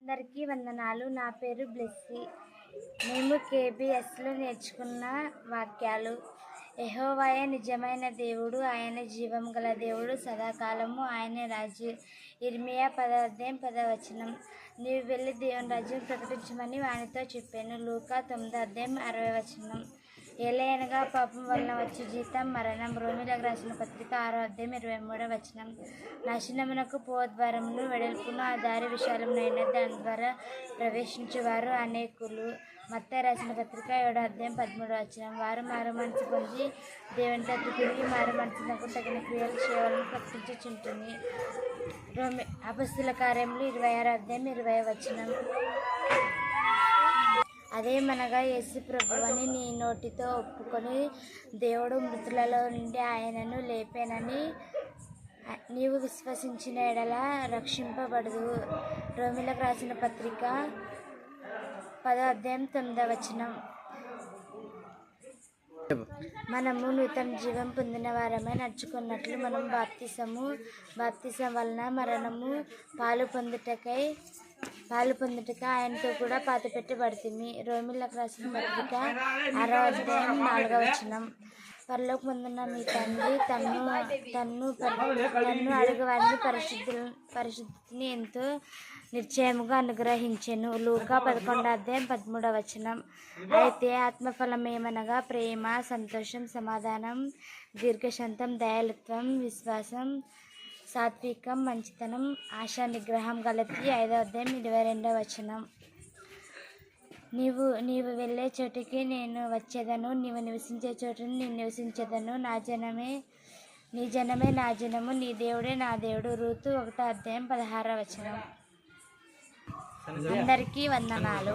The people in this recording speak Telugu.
అందరికీ వందనాలు. నా పేరు బ్లెస్సీ. మేము కేబిఎస్లో నేర్చుకున్న వాక్యాలు. యెహోవాయే నిజమైన దేవుడు, ఆయన జీవం గల దేవుడు, సదాకాలము ఆయనే రాజు. ఇర్మియా 10:10. నీవు వెళ్ళి దేవుని రాజ్యం ప్రకటించమని వానితో చెప్పాను. లూకా 9:60. ఏలయనగా పాపం వలన వచ్చే జీతం మరణం. రోమీలకు రాసిన పత్రిక 6:23. నాశనమునకు పోద్వారమును వెడల్పును ఆ దారి విశాలమునైన దాని ద్వారా ప్రవేశించేవారు అనేకులు. మత్తయి రాసిన పత్రిక 7:13. వారు మారు మనసు పొంది దేవుని తట్టు తిరిగి మారు మనసునకు తగిన క్రియలు చేయాలని ప్రకటించుచుంటుంది. అపొస్తలుల కార్యములు 26:20. అదేమనగా యేసు ప్రభువని నీ నోటితో ఒప్పుకొని దేవుడు మృతులలో నుండి ఆయనను లేపానని నీవు విశ్వసించిన ఎడల రక్షింపబడుదువు. రోమీలకు రాసిన పత్రిక 10:9. మనము నూతన జీవం పొందిన వారమై నడుచుకున్నట్లు మనం బాప్తిసం వలన మరణము పాలు పొందుటకై ఆయనతో కూడా పాతిపెట్టబడితిమి. రోమీలకు రాసిన పత్రిక 6:4. పరలోకమందున్న మీ తండ్రి తన్ను అడుగువారిని పరిశుద్ధిని ఎంతో నిశ్చయముగా అనుగ్రహించెను. లూకా 11:13. అయితే ఆత్మఫలమేమనగా ప్రేమ, సంతోషం, సమాధానం, దీర్ఘశాంతం, దయాళుత్వం, విశ్వాసం, సాత్వికం, మంచితనం, ఆశా నిగ్రహం గలది. 5:22. నీవు వెళ్ళే చోటికి నేను వచ్చేదను, నీవు నివసించే చోటుని నేను నివసించేదను. నీ జనమే నా జనము, నీ దేవుడే నా దేవుడు. రూతు 1:16. అందరికీ వందనాలు.